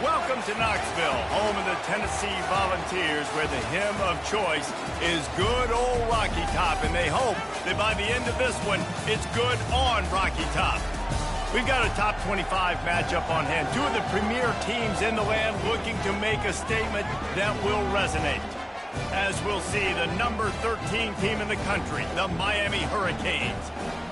Welcome to Knoxville, home of the Tennessee Volunteers, where the hymn of choice is good old Rocky Top, and they hope that by the end of this one, it's good on Rocky Top. We've got a top 25 matchup on hand. Two of the premier teams in the land looking to make a statement that will resonate. As we'll see, the number 13 team in the country, the Miami Hurricanes,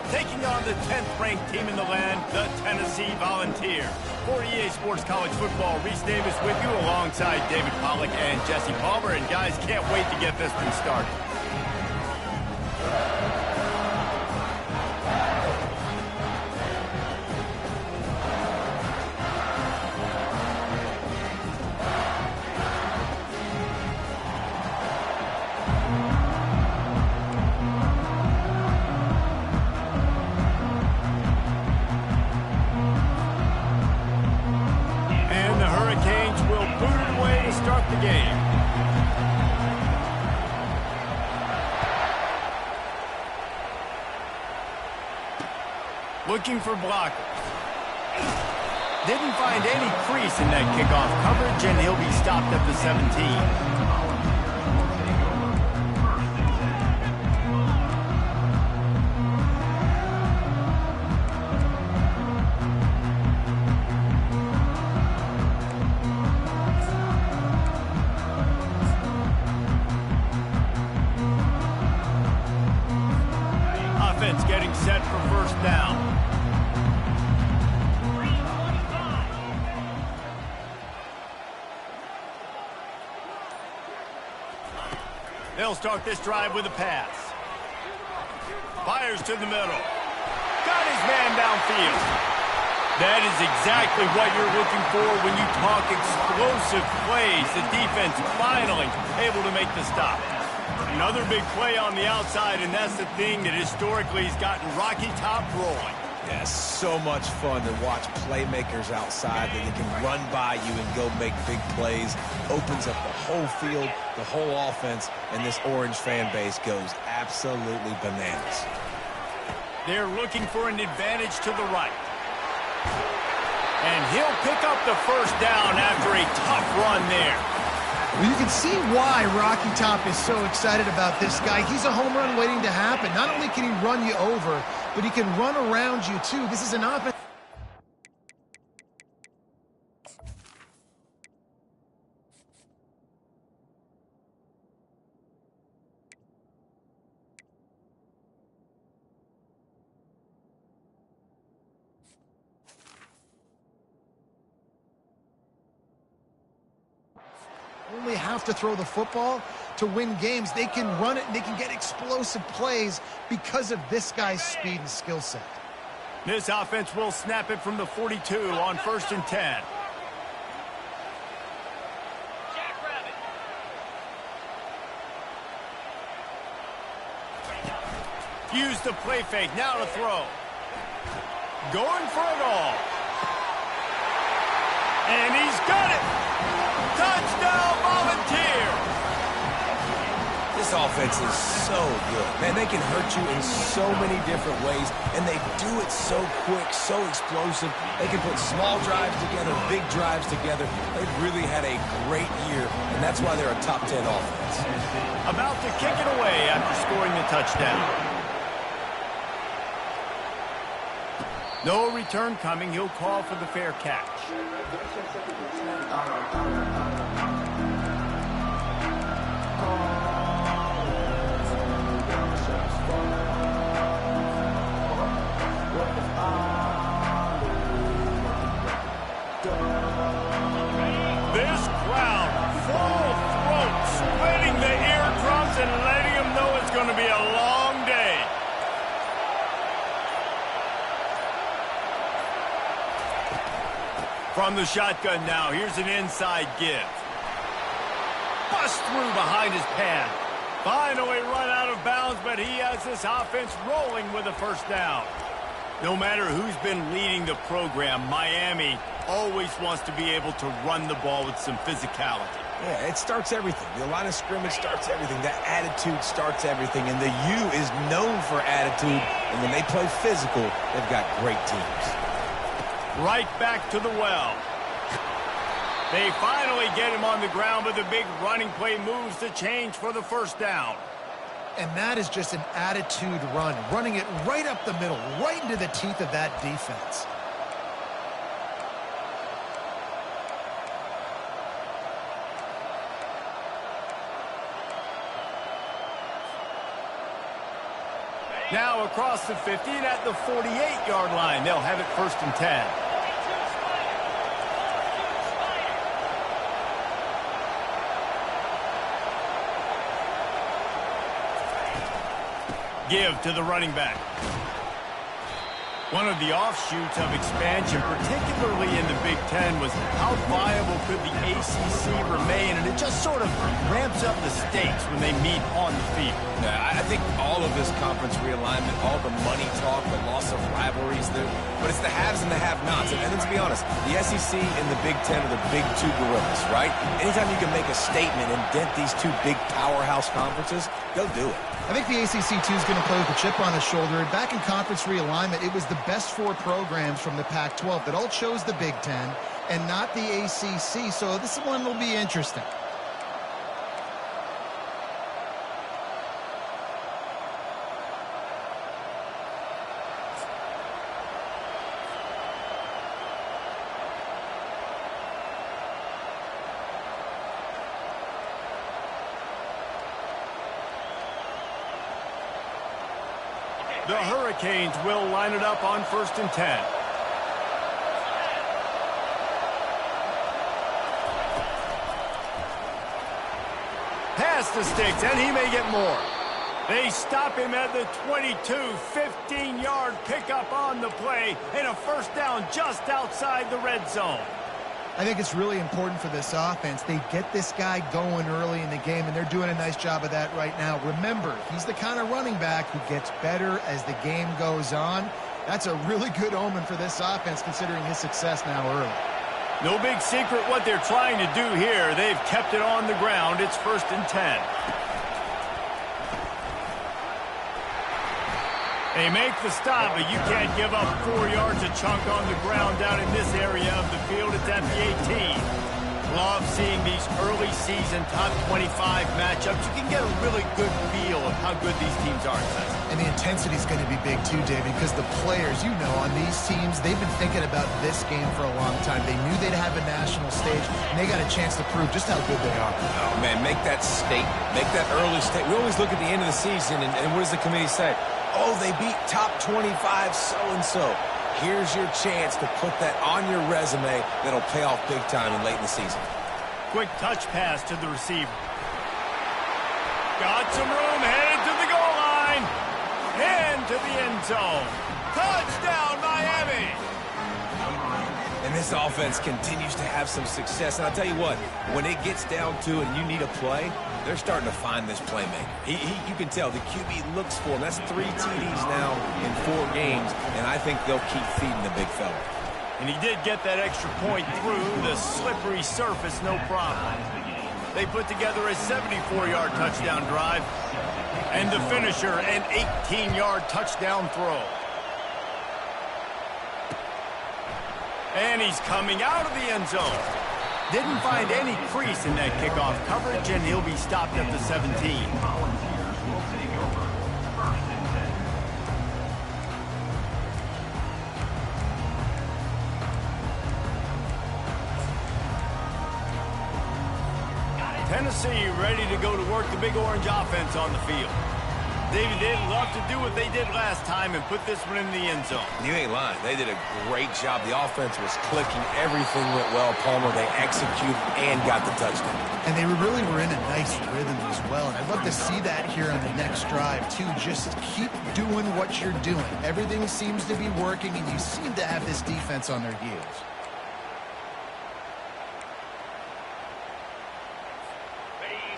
taking on the 10th ranked team in the land, the Tennessee Volunteers. For EA Sports College Football, Reese Davis with you alongside David Pollack and Jesse Palmer. And guys, can't wait to get this one started. Start the game. Looking for blockers. Didn't find any crease in that kickoff coverage, and he'll be stopped at the 17. Getting set for first down. They'll start this drive with a pass. Fires to the middle. Got his man downfield. That is exactly what you're looking for when you talk explosive plays. The defense finally able to make the stop. Another big play on the outside, and that's the thing that historically has gotten Rocky Top rolling. Yeah, so much fun to watch playmakers outside that they can run by you and go make big plays. Opens up the whole field, the whole offense, and this Orange fan base goes absolutely bananas. They're looking for an advantage to the right. And he'll pick up the first down after a tough run there. Well, you can see why Rocky Top is so excited about this guy. He's a home run waiting to happen. Not only can he run you over, but he can run around you, too. This is an offense. Only have to throw the football to win games. They can run it and they can get explosive plays because of this guy's speed and skill set. This offense will snap it from the 42 on 1st and 10. Use the play fake, now to throw. Going for it all. And he's got it. Touchdown, Volunteer! This offense is so good. Man, they can hurt you in so many different ways, and they do it so quick, so explosive. They can put small drives together, big drives together. They've really had a great year, and that's why they're a top 10 offense. About to kick it away after scoring the touchdown. No return coming. He'll call for the fair catch. This crowd, full throat, splitting the eardrums and letting them know it's going to be a long day. From the shotgun now, here's an inside give. Bust through behind his pad. Finally run out of bounds, but he has this offense rolling with a first down. No matter who's been leading the program, Miami always wants to be able to run the ball with some physicality. Yeah, it starts everything. The line of scrimmage starts everything. That attitude starts everything. And the U is known for attitude. And when they play physical, they've got great teams. Right back to the well. They finally get him on the ground, but the big running play moves the change for the first down. And that is just an attitude run, running it right up the middle, right into the teeth of that defense. Now across the 50 and at the 48-yard line. They'll have it 1st and 10. Give to the running back. One of the offshoots of expansion, particularly in the Big Ten, was how viable could the ACC remain, and it just sort of ramps up the stakes when they meet on the field. Yeah, I think all of this conference realignment, all the money talk, the loss of rivalries, but it's the haves and the have-nots. And let's be honest, the SEC and the Big Ten are the big two gorillas, right? Anytime you can make a statement and dent these two big powerhouse conferences, go do it. I think the ACC, too, is going to play with a chip on his shoulder. Back in conference realignment, it was the best 4 programs from the Pac-12 that all chose the Big Ten and not the ACC, so this one will be interesting. The Hurricanes will line it up on 1st and 10. Pass the sticks, and he may get more. They stop him at the 22, 15-yard pickup on the play, and a 1st down just outside the red zone. I think it's really important for this offense. They get this guy going early in the game, and they're doing a nice job of that right now. Remember, he's the kind of running back who gets better as the game goes on. That's a really good omen for this offense, considering his success now early. No big secret what they're trying to do here. They've kept it on the ground. It's 1st and 10. They make the stop, but you can't give up 4 yards a chunk on the ground down in this area of the field. It's at the 18. Love seeing these early season top 25 matchups. You can get a really good feel of how good these teams are. And the intensity is going to be big too, David, because the players, you know, on these teams, they've been thinking about this game for a long time. They knew they'd have a national stage, and they got a chance to prove just how good they are. Oh, man, make that statement. Make that early statement. We always look at the end of the season, and what does the committee say? Oh, they beat top 25 so-and-so. Here's your chance to put that on your resume that'll pay off big time and late in the season. Quick touch pass to the receiver. Got some room, headed to the goal line. Into the end zone. Touchdown, Miami! And this offense continues to have some success. And I'll tell you what, when it gets down to it and you need a play, they're starting to find this playmaker. You can tell the QB looks for him. That's 3 TDs now in 4 games, and I think they'll keep feeding the big fella. And he did get that extra point through the slippery surface, no problem. They put together a 74-yard touchdown drive, and the finisher, an 18-yard touchdown throw. And he's coming out of the end zone. Didn't find any crease in that kickoff coverage, and he'll be stopped at the 17. Tennessee ready to go to work the Big Orange offense on the field. David, they'd love to do what they did last time and put this one in the end zone. You ain't lying. They did a great job. The offense was clicking. Everything went well. Palmer, they executed and got the touchdown. And they really were in a nice rhythm as well. And I'd love to see that here on the next drive, too. Just keep doing what you're doing. Everything seems to be working, and you seem to have this defense on their heels.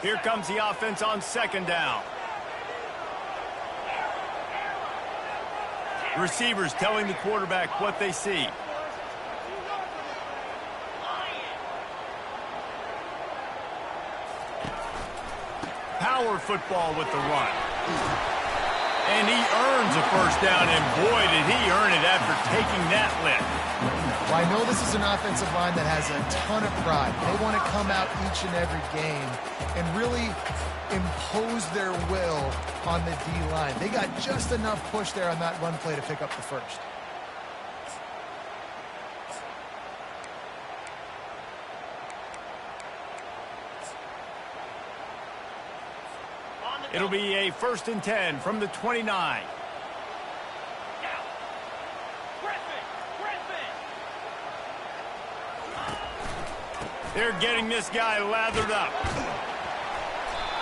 Here comes the offense on 2nd down. Receivers telling the quarterback what they see. Power football with the run. And he earns a 1st down, and boy, did he earn it after taking that lift. Well, I know this is an offensive line that has a ton of pride. They want to come out each and every game and really impose their will on the D-line. They got just enough push there on that run play to pick up the first. It'll be a 1st and 10 from the 29. They're getting this guy lathered up.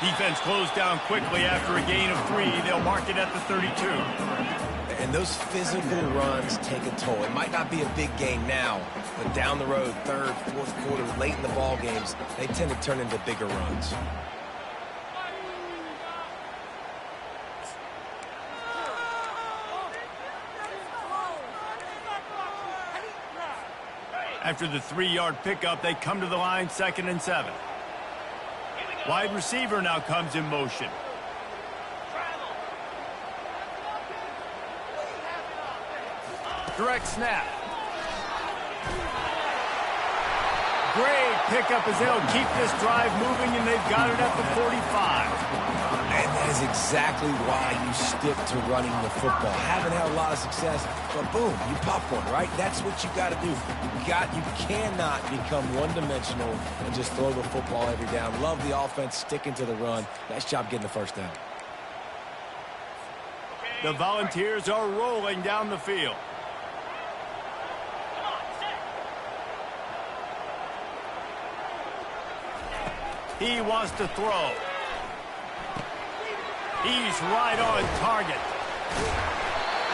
Defense closed down quickly after a gain of 3. They'll mark it at the 32. And those physical runs take a toll. It might not be a big game now, but down the road, 3rd, 4th quarter, late in the ball games, they tend to turn into bigger runs. After the 3-yard pickup, they come to the line 2nd and 7. Wide receiver now comes in motion. Direct snap. Great pickup as they'll keep this drive moving, and they've got it at the 45. And that is exactly why you stick to running the football. Haven't had a lot of success, but boom, you pop one, right? That's what you got to do. You cannot become one-dimensional and just throw the football every down. Love the offense sticking to the run. Nice job getting the first down. The Volunteers are rolling down the field. He wants to throw. He's right on target.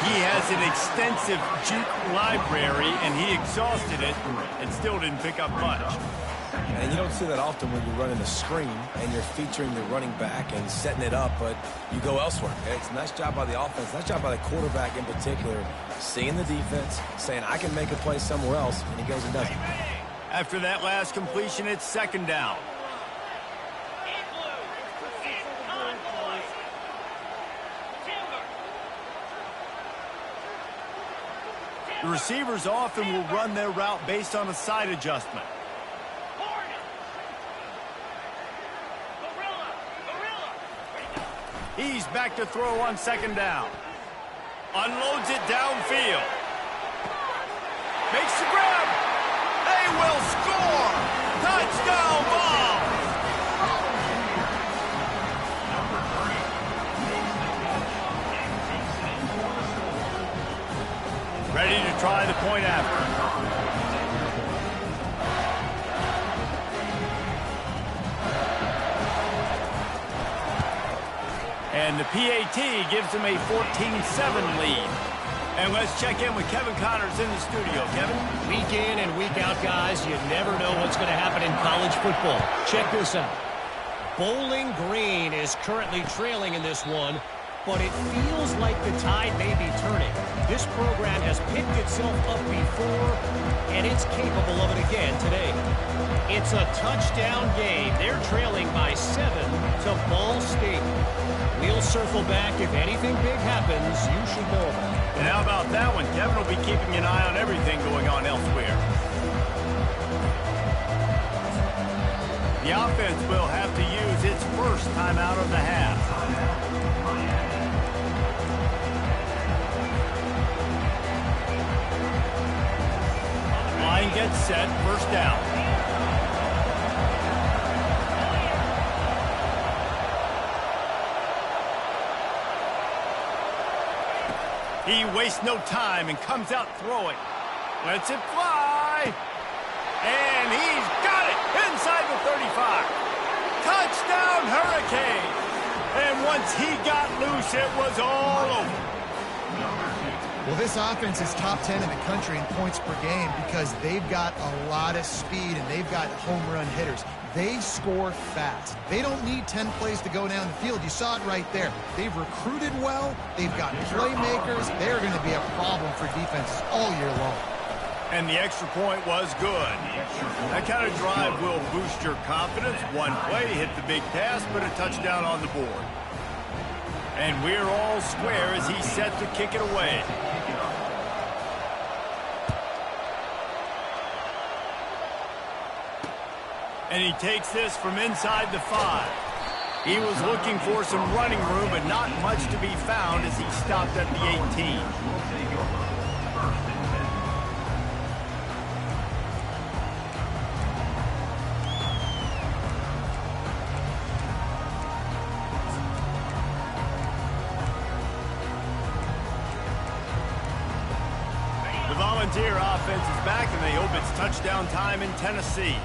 He has an extensive juke library, and he exhausted it and still didn't pick up much. And you don't see that often when you're running a screen and you're featuring the running back and setting it up, but you go elsewhere. Okay? It's a nice job by the offense, nice job by the quarterback in particular, seeing the defense, saying, I can make a play somewhere else, and he goes and does it. After that last completion, it's 2nd down. The receivers often will run their route based on a side adjustment. He's back to throw on 2nd down. Unloads it downfield. Makes the grab. They will score. Touchdown ball. Ready to try the point after. And the PAT gives them a 14-7 lead. And let's check in with Kevin Connors in the studio. Kevin? Week in and week out, guys, you never know what's going to happen in college football. Check this out. Bowling Green is currently trailing in this one, but it feels like the tide may be turning. This program has picked itself up before, and it's capable of it again today. It's a touchdown game. They're trailing by 7 to Ball State. We'll circle back. If anything big happens, you should know about it. And how about that one? Kevin will be keeping an eye on everything going on elsewhere. The offense will have to use its first timeout of the half. Line gets set, 1st down. He wastes no time and comes out throwing. Lets it fly. And he's got it inside the 35. Touchdown, Hurricane. And once he got loose, it was all over. Well, this offense is top 10 in the country in points per game because they've got a lot of speed and they've got home run hitters. They score fast. They don't need 10 plays to go down the field. You saw it right there. They've recruited well. They've got playmakers. They're going to be a problem for defenses all year long. And the extra point was good. That kind of drive will boost your confidence. One play, hit the big pass, but a touchdown on the board. And we're all square as he's set to kick it away. And he takes this from inside the 5. He was looking for some running room, but not much to be found as he stopped at the 18. The Volunteer offense is back, and they hope it's touchdown time in Tennessee.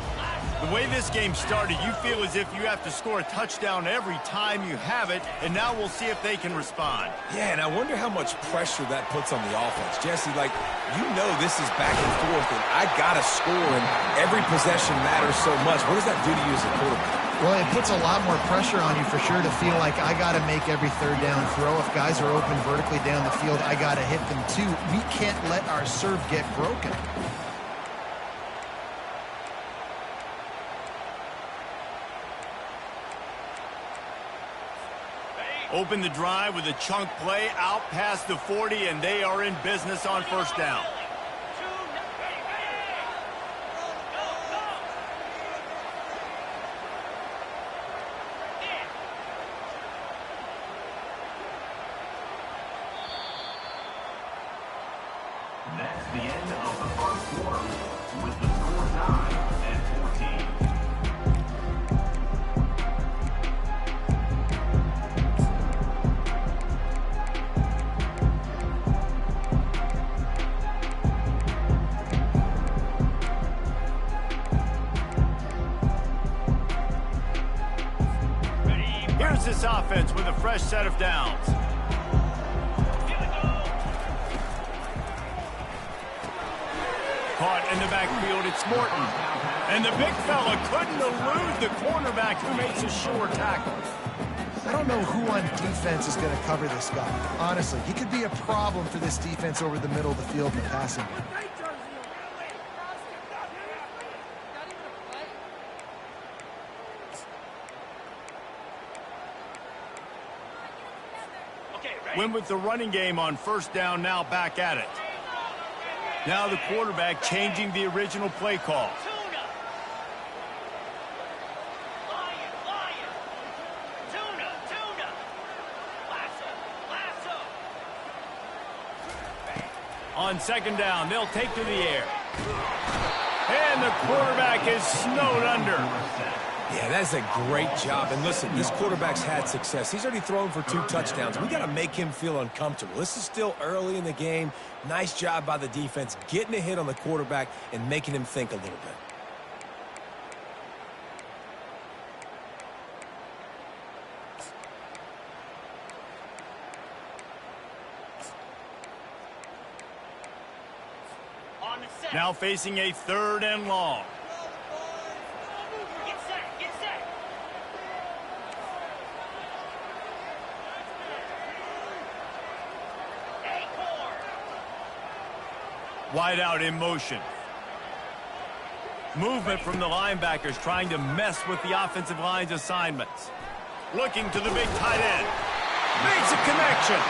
The way this game started, you feel as if you have to score a touchdown every time you have it, and now we'll see if they can respond. Yeah, and I wonder how much pressure that puts on the offense. Jesse, like, you know this is back and forth, and I got to score, and every possession matters so much. What does that do to you as a quarterback? Well, it puts a lot more pressure on you for sure to feel like I got to make every third down throw. If guys are open vertically down the field, I got to hit them too. We can't let our serve get broken. Open the drive with a chunk play out past the 40, and they are in business on first down. That's the end of the first quarter with the score tied at 14. Here's this offense with a fresh set of downs. Caught in the backfield, it's Morton. And the big fella couldn't elude the cornerback who makes a sure tackle. I don't know who on defense is going to cover this guy. Honestly, he could be a problem for this defense over the middle of the field in the passing game. Went with the running game on first down, now back at it. Now the quarterback changing the original play call. On second down, they'll take to the air. And the quarterback is snowed under. Yeah, that's a great job. And listen, this quarterback's had success. He's already thrown for 2 touchdowns. We got to make him feel uncomfortable. This is still early in the game. Nice job by the defense, getting a hit on the quarterback and making him think a little bit. Now facing a 3rd and long. Wide out in motion. Movement from the linebackers trying to mess with the offensive line's assignments. Looking to the big tight end. Makes a connection.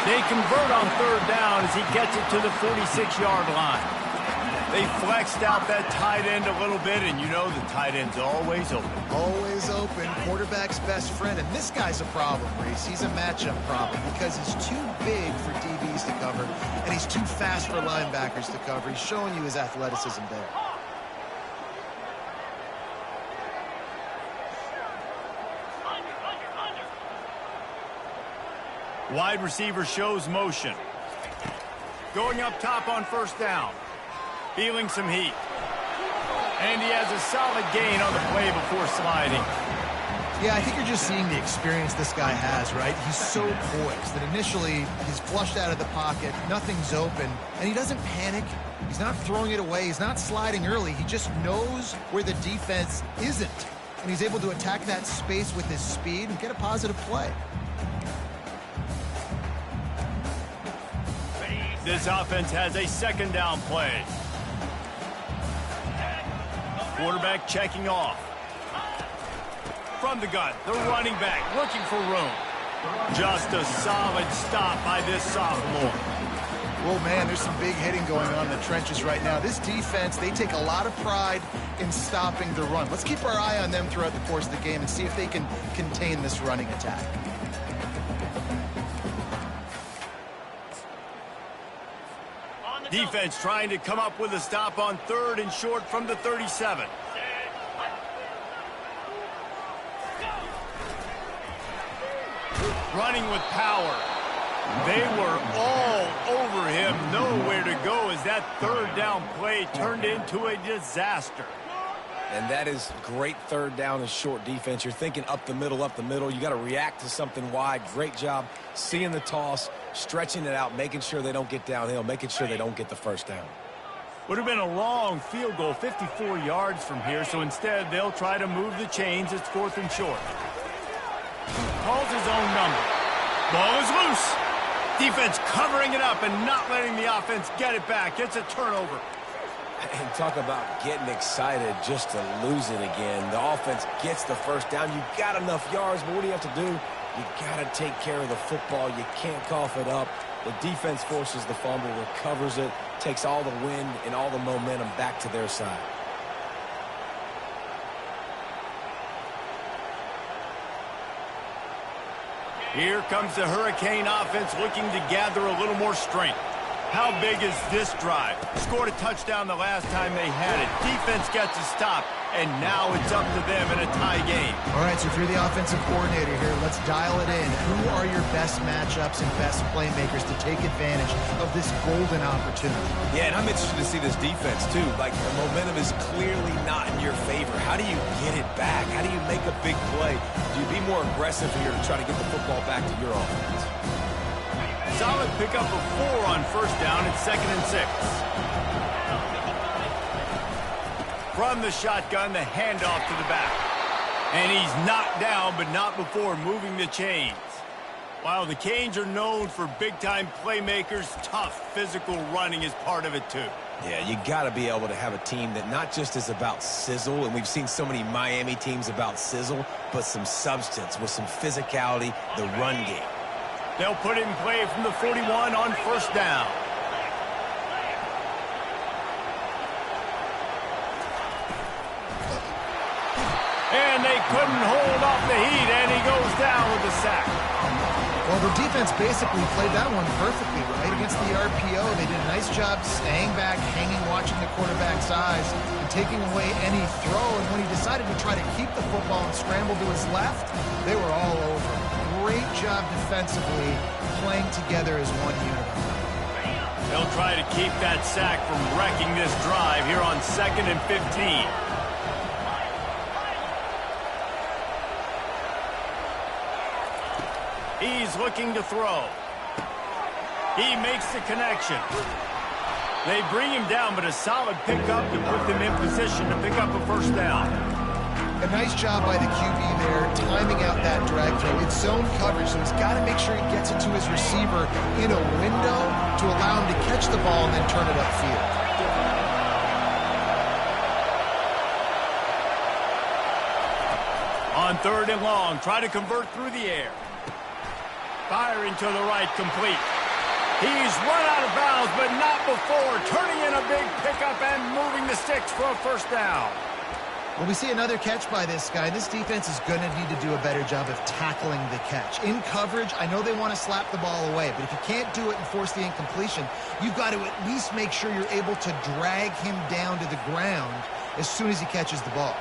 They convert on 3rd down as he gets it to the 46-yard line. They flexed out that tight end a little bit, and you know the tight end's always open. Always open, quarterback's best friend, and this guy's a problem, Reese. He's a matchup problem because he's too big for DBs to cover, and he's too fast for linebackers to cover. He's showing you his athleticism there. Wide receiver shows motion. Going up top on first down. Feeling some heat. And he has a solid gain on the play before sliding. Yeah, I think you're just seeing the experience this guy has, right? He's so poised that initially he's flushed out of the pocket, nothing's open, and he doesn't panic. He's not throwing it away. He's not sliding early. He just knows where the defense isn't, and he's able to attack that space with his speed and get a positive play. This offense has a 2nd down play. Quarterback checking off. From the gun, the running back looking for room. Just a solid stop by this sophomore. Well, man, there's some big hitting going on in the trenches right now. This defense, they take a lot of pride in stopping the run. Let's keep our eye on them throughout the course of the game and see if they can contain this running attack. Defense trying to come up with a stop on 3rd and short from the 37. Running with power. They were all over him. Nowhere to go as that 3rd down play turned into a disaster. And that is great 3rd down and short defense. You're thinking up the middle, up the middle. You got to react to something wide. Great job seeing the toss, stretching it out, making sure they don't get downhill, making sure they don't get the 1st down. Would have been a long field goal, 54 yards from here, so instead they'll try to move the chains. It's 4th and short. Calls his own number. Ball is loose. Defense covering it up and not letting the offense get it back. It's a turnover. And talk about getting excited just to lose it again. The offense gets the 1st down. You got enough yards, but what do you have to do? You got to take care of the football. You can't cough it up. The defense forces the fumble, recovers it, takes all the wind and all the momentum back to their side. Here comes the Hurricane offense looking to gather a little more strength. How big is this drive? Scored a touchdown the last time they had it. Defense gets a stop, and now it's up to them in a tie game. All right, so if you're the offensive coordinator here, let's dial it in. Who are your best matchups and best playmakers to take advantage of this golden opportunity? Yeah, and I'm interested to see this defense, too. Like, the momentum is clearly not in your favor. How do you get it back? How do you make a big play? Do you be more aggressive here to try to get the football back to your offense? Solid pickup of 4 on 1st down and 2nd and 6. From the shotgun, the handoff to the back. And he's knocked down, but not before moving the chains. While the Canes are known for big-time playmakers, tough physical running is part of it, too. Yeah, you got to be able to have a team that not just is about sizzle, and we've seen so many Miami teams about sizzle, but some substance with some physicality, the run game. They'll put it in play from the 41 on 1st down. And they couldn't hold off the heat, and he goes down with the sack. Well, the defense basically played that one perfectly, right? Against the RPO, they did a nice job staying back, hanging, watching the quarterback's eyes, and taking away any throw. And when he decided to try to keep the football and scramble to his left, they were all over him. Great job defensively, playing together as one unit. They'll try to keep that sack from wrecking this drive here on 2nd and 15. He's looking to throw. He makes the connection. They bring him down, but a solid pickup to put them in position to pick up a 1st down. A nice job by the QB there, timing out that drag throw. It's zone coverage, so he's got to make sure he gets it to his receiver in a window to allow him to catch the ball and then turn it upfield. On 3rd and long, try to convert through the air. Firing to the right, complete. He's run out of bounds, but not before turning in a big pickup and moving the sticks for a 1st down. Well, we see another catch by this guy. This defense is going to need to do a better job of tackling the catch. In coverage, I know they want to slap the ball away, but if you can't do it and force the incompletion, you've got to at least make sure you're able to drag him down to the ground as soon as he catches the ball.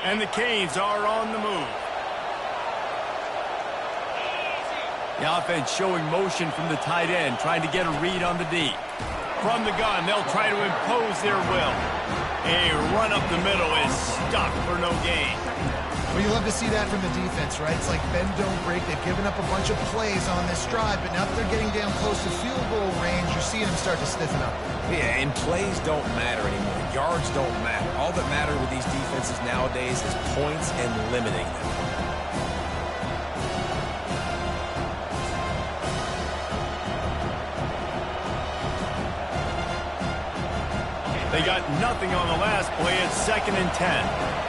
And the Canes are on the move. The offense showing motion from the tight end, trying to get a read on the D. From the gun, they'll try to impose their will. A run up the middle is stuck for no gain. Well, you love to see that from the defense, right? It's like bend, don't break. They've given up a bunch of plays on this drive, but now that they're getting down close to field goal range, you're seeing them start to stiffen up. Yeah, and plays don't matter anymore. Yards don't matter. All that matter with these defenses nowadays is points and limiting them. They got nothing on the last play. It's 2nd and 10.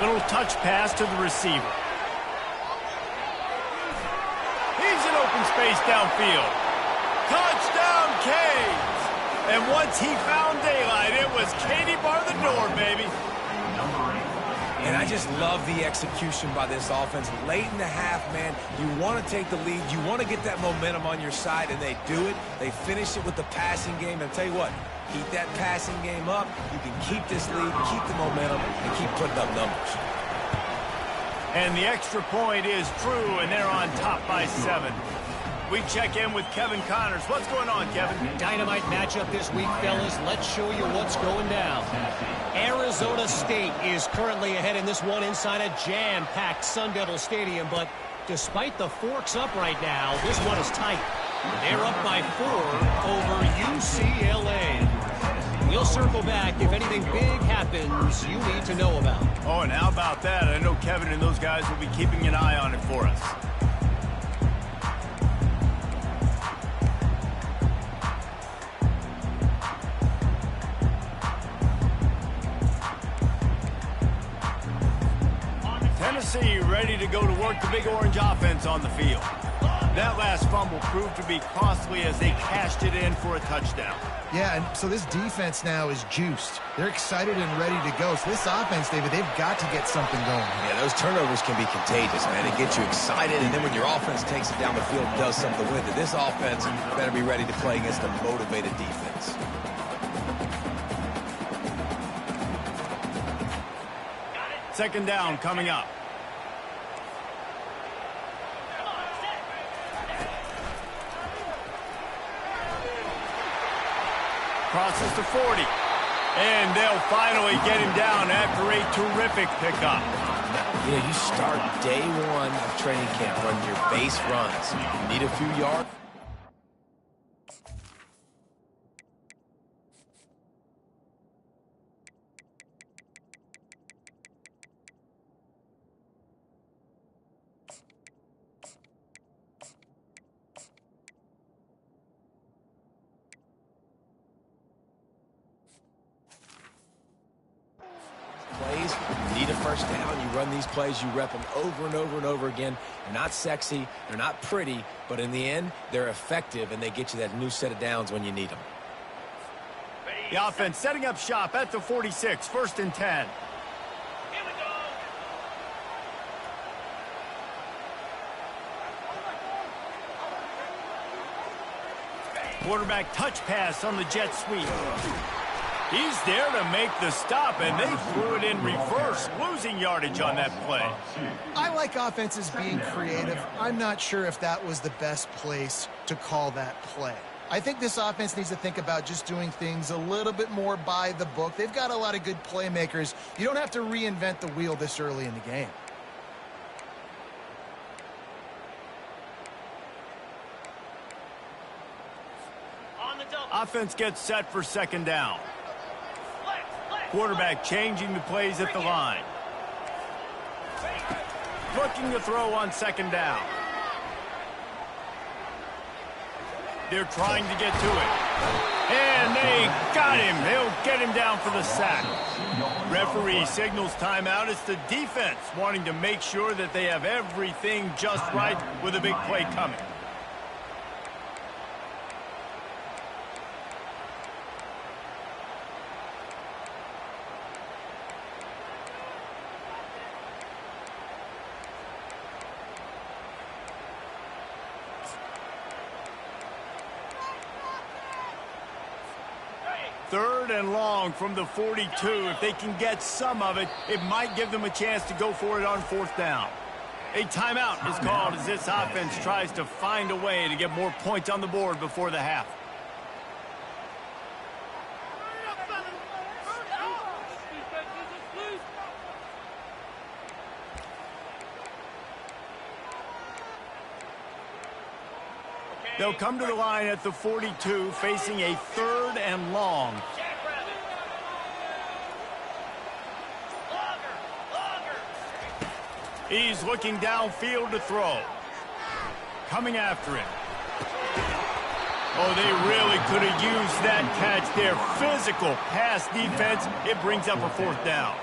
Little touch pass to the receiver. He's in open space downfield. Touchdown, Canes! And once he found daylight, it was Katie bar the door, baby. And I just love the execution by this offense. Late in the half, man, you want to take the lead. You want to get that momentum on your side, and they do it. They finish it with the passing game. And I'll tell you what, keep that passing game up. You can keep this lead, keep the momentum, and keep putting up numbers. And the extra point is true, and they're on top by 7. We check in with Kevin Connors. What's going on, Kevin? Dynamite matchup this week, fellas. Let's show you what's going down. Arizona State is currently ahead in this one inside a jam-packed Sun Devil Stadium, but despite the forks up right now, this one is tight. They're up by 4 over UCLA. We'll circle back if anything big happens you need to know about. Oh, and how about that? I know Kevin and those guys will be keeping an eye on it for us. Tennessee ready to go to work the Big Orange offense on the field. That last fumble proved to be costly as they cashed it in for a touchdown. Yeah, and so this defense now is juiced. They're excited and ready to go. So this offense, David, they've got to get something going. Yeah, those turnovers can be contagious, man. It gets you excited, and then when your offense takes it down the field and does something with it, this offense better be ready to play against a motivated defense. Second down coming up. Crosses to 40. And they'll finally get him down after a terrific pickup. You know, you start day one of training camp running your base runs. You need a few yards. Plays, you need a first down, you run these plays, you rep them over and over and over again. They're not sexy, they're not pretty, but in the end, they're effective, and they get you that new set of downs when you need them. The offense setting up shop at the 46, 1st and 10. Quarterback touch pass on the jet sweep. He's there to make the stop, and they threw it in reverse, losing yardage on that play. I like offenses being creative. I'm not sure if that was the best place to call that play. I think this offense needs to think about just doing things a little bit more by the book. They've got a lot of good playmakers. You don't have to reinvent the wheel this early in the game. Offense gets set for second down. Quarterback changing the plays at the line. Looking to throw on second down. They're trying to get to it. And they got him. They'll get him down for the sack. Referee signals timeout. It's the defense wanting to make sure that they have everything just right with a big play coming. Third and long from the 42. If they can get some of it, it might give them a chance to go for it on 4th down. A timeout is called as this offense tries to find a way to get more points on the board before the half. They'll come to the line at the 42, facing a 3rd and long. He's looking downfield to throw. Coming after him. Oh, they really could have used that catch there. Physical pass defense. It brings up a 4th down.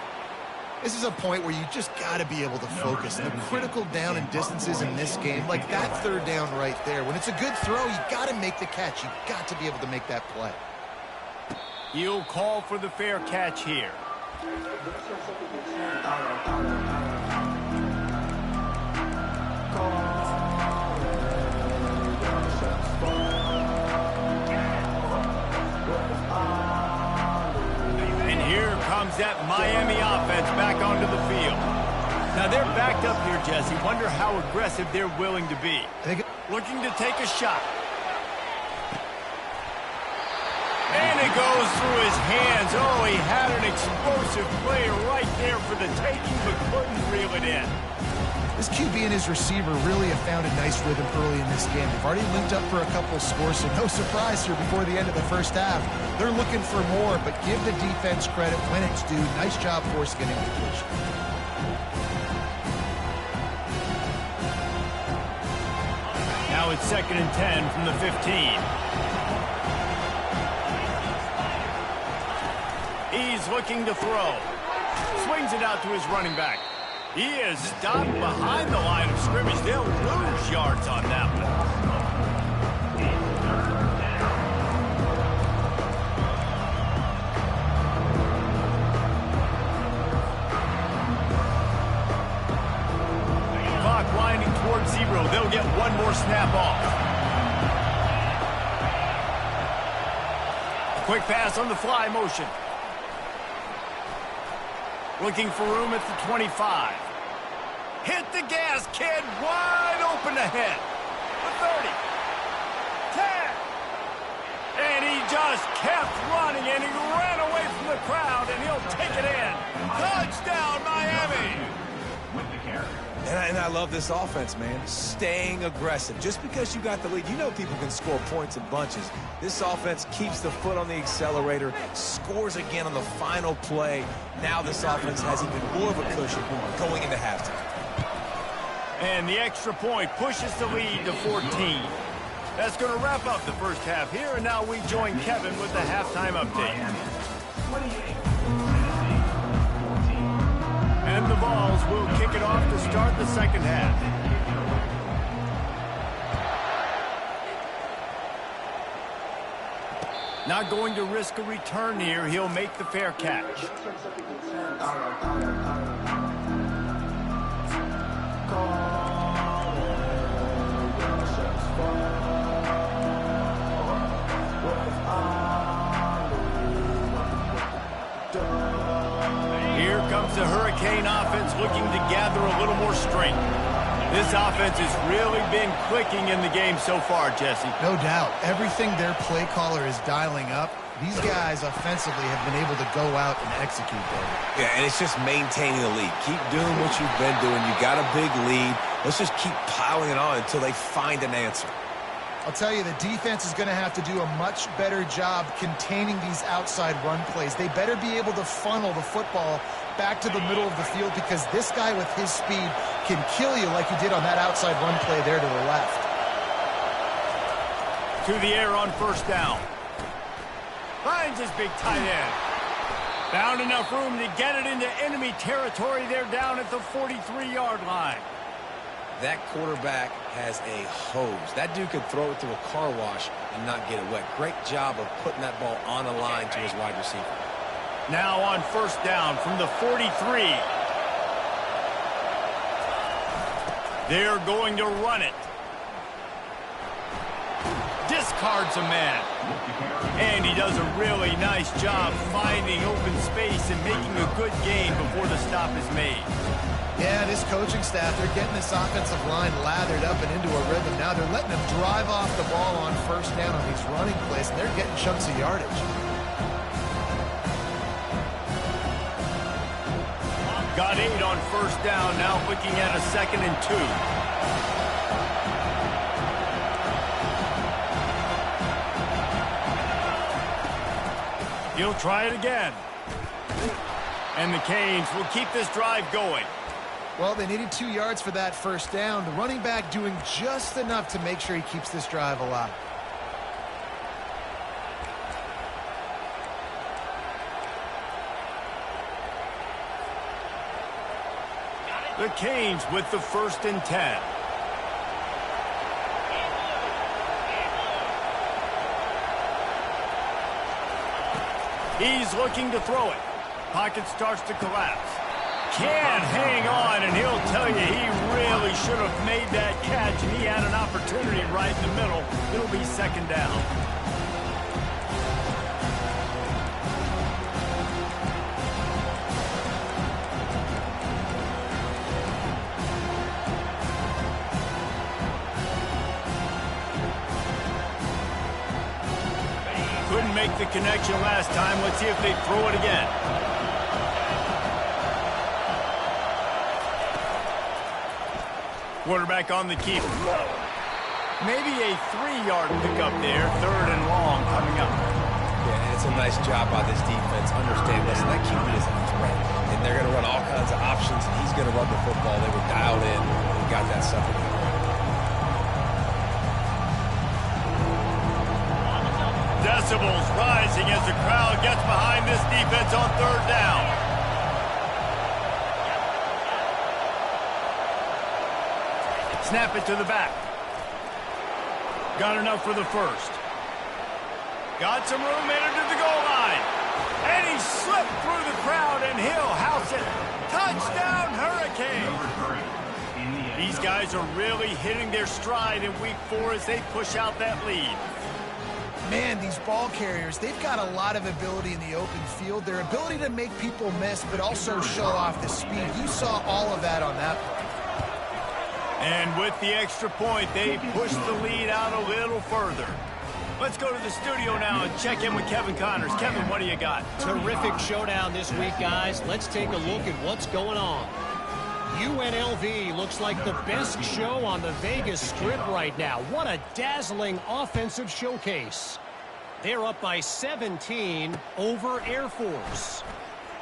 This is a point where you just got to be able to focus. The critical down and distances in this game, like that third down right there. When it's a good throw, you got to make the catch. You got to be able to make that play. He'll call for the fair catch here. And here comes that Miami offense back onto the field. Now they're backed up here, Jesse. Wonder how aggressive they're willing to be. Looking to take a shot. And it goes through his hands. Oh, he had an explosive play right there for the taking, but couldn't reel it in. This QB and his receiver really have found a nice rhythm early in this game. They've already linked up for a couple of scores, so no surprise here before the end of the first half. They're looking for more, but give the defense credit when it's due. Nice job forcing it into completion. Now it's 2nd and 10 from the 15. He's looking to throw. Swings it out to his running back. He is stopped behind the line of scrimmage. They'll lose yards on that one. Clock winding towards 0. They'll get one more snap off. A quick pass on the fly motion. Looking for room at the 25. Hit the gas, kid. Wide open ahead. The 30. 10. And he just kept running, and he ran away from the crowd, and he'll take it in. Touchdown, Miami. And I love this offense, man. Staying aggressive. Just because you got the lead, you know people can score points in bunches. This offense keeps the foot on the accelerator, scores again on the final play. Now this offense has even more of a cushion going into halftime. And the extra point pushes the lead to 14. That's going to wrap up the first half here, and now we join Kevin with the halftime update. And the Vols will kick it off to start the second half. Not going to risk a return here. He'll make the fair catch. Here comes the Hurricane offense looking to gather a little more strength. This offense has really been clicking in the game so far, Jesse. No doubt. Everything their play caller is dialing up, these guys offensively have been able to go out and execute them. Yeah, and it's just maintaining the lead. Keep doing what you've been doing. You got a big lead. Let's just keep piling it on until they find an answer. I'll tell you, the defense is going to have to do a much better job containing these outside run plays. They better be able to funnel the football back to the middle of the field, because this guy with his speed can kill you like he did on that outside run play there to the left. To the air on first down. Finds his big tight end. Found enough room to get it into enemy territory. They're down at the 43-yard line. That quarterback has a hose. That dude could throw it through a car wash and not get it wet. Great job of putting that ball on the line to his wide receiver. Now on first down from the 43. They're going to run it. Discards a man. And he does a really nice job finding open space and making a good gain before the stop is made. Yeah, this coaching staff, they're getting this offensive line lathered up and into a rhythm. Now they're letting them drive off the ball on first down on these running plays, and they're getting chunks of yardage. Got 8 on first down, now looking at a 2nd and 2. He'll try it again. And the Canes will keep this drive going. Well, they needed 2 yards for that first down. The running back doing just enough to make sure he keeps this drive alive. The Canes with the 1st and 10. He's looking to throw it. Pocket starts to collapse. Can't hang on, and he'll tell you he really should have made that catch, and he had an opportunity right in the middle. It'll be 2nd down. Couldn't make the connection last time. Let's see if they throw it again. Quarterback on the keep. Maybe a 3-yard pickup there. 3rd and long coming up. Yeah, and it's a nice job by this defense. Understand, listen, that QB is a threat. And they're going to run all kinds of options, and he's going to run the football. They were dialed in and got that stuff in there. Decibels rising as the crowd gets behind this defense on 3rd down. Snap it to the back. Got enough for the 1st. Got some room, entered to the goal line. And he slipped through the crowd, and he'll house it. Touchdown, Hurricane. These guys are really hitting their stride in week 4 as they push out that lead. Man, these ball carriers, they've got a lot of ability in the open field. Their ability to make people miss, but also show off the speed. You saw all of that on that play. And with the extra point, they push the lead out a little further. Let's go to the studio now and check in with Kevin Connors. Kevin, what do you got? Terrific showdown this week, guys. Let's take a look at what's going on. UNLV looks like the best show on the Vegas Strip right now. What a dazzling offensive showcase. They're up by 17 over Air Force.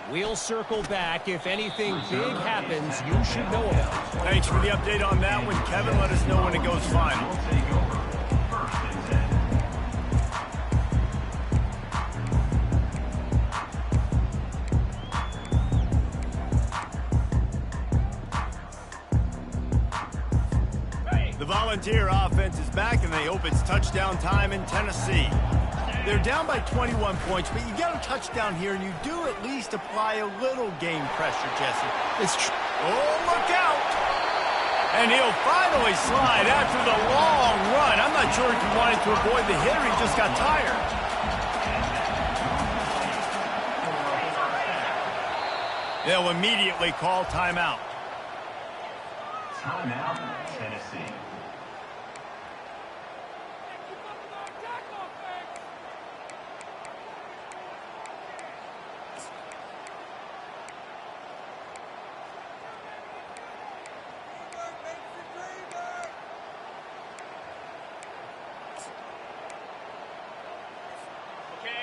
We'll circle back. If anything big happens, you should know about it. Thanks for the update on that one, Kevin. Let us know when it goes final. The Volunteer offense is back, and they hope it's touchdown time in Tennessee. They're down by 21 points, but you get a touchdown here, and you do at least apply a little game pressure, Jesse. It's true. Oh, look out! And he'll finally slide after the long run. I'm not sure if he wanted to avoid the hit or he just got tired. They'll immediately call timeout. Timeout, Tennessee.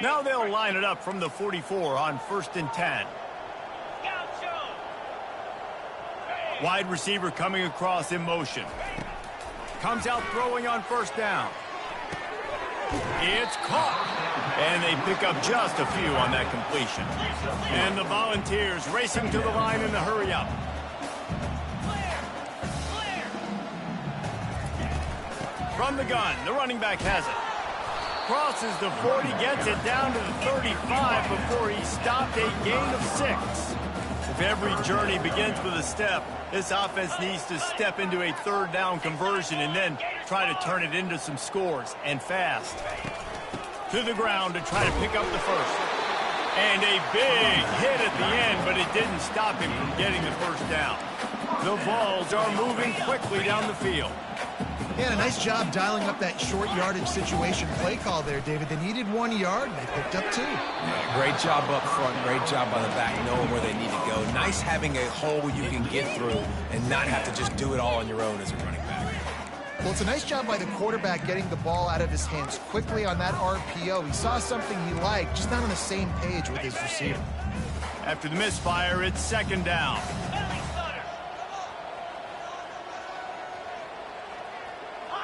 Now they'll line it up from the 44 on 1st and 10. Wide receiver coming across in motion. Comes out throwing on 1st down. It's caught. And they pick up just a few on that completion. And the Volunteers racing to the line in the hurry up. From the gun, the running back has it. Crosses the 40, gets it down to the 35 before he stopped, a gain of 6. If every journey begins with a step, this offense needs to step into a 3rd down conversion and then try to turn it into some scores, and fast. To the ground to try to pick up the 1st. And a big hit at the end, but it didn't stop him from getting the 1st down. The Vols are moving quickly down the field. Yeah, a nice job dialing up that short yardage situation play call there, David. They needed 1 yard, and they picked up 2. Yeah, great job up front, great job on the back, knowing where they need to go. Nice having a hole you can get through and not have to just do it all on your own as a running back. Well, it's a nice job by the quarterback getting the ball out of his hands quickly on that RPO. He saw something he liked, just not on the same page with his receiver. After the misfire, it's 2nd down.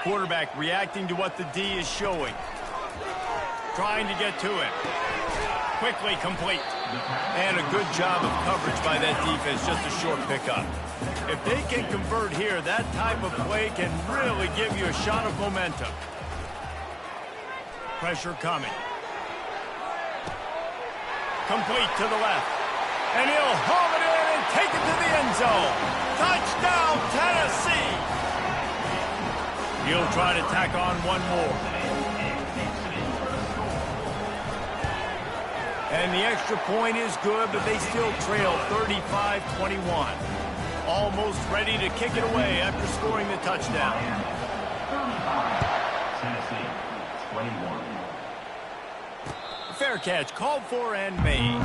Quarterback reacting to what the D is showing. trying to get to him. Quickly complete. And a good job of coverage by that defense, just a short pickup. If they can convert here, that type of play can really give you a shot of momentum. Pressure coming. Complete to the left. And he'll home it in and take it to the end zone. Touchdown, Tennessee! He'll try to tack on one more. And the extra point is good, but they still trail 35-21. Almost ready to kick it away after scoring the touchdown. 35, Tennessee, 21. Fair catch, called for and made.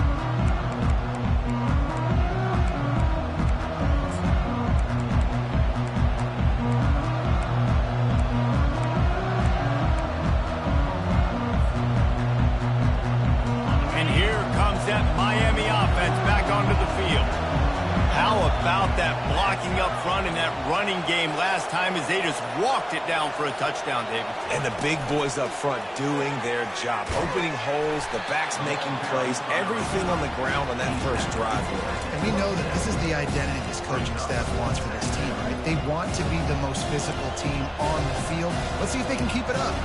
And here comes that Miami offense back onto the field. How about that blocking up front in that running game last time as they just walked it down for a touchdown, David? And the big boys up front doing their job. Opening holes, the backs making plays, everything on the ground on that first drive. And we know that this is the identity this coaching staff wants for this team, right? They want to be the most physical team on the field. Let's see if they can keep it up.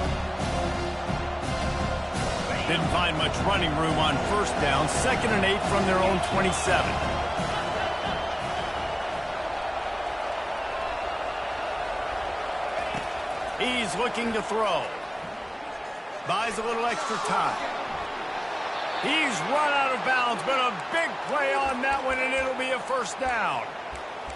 Didn't find much running room on first down. 2nd and 8 from their own 27. He's looking to throw. Buys a little extra time. He's run out of bounds, but a big play on that one, and it'll be a first down.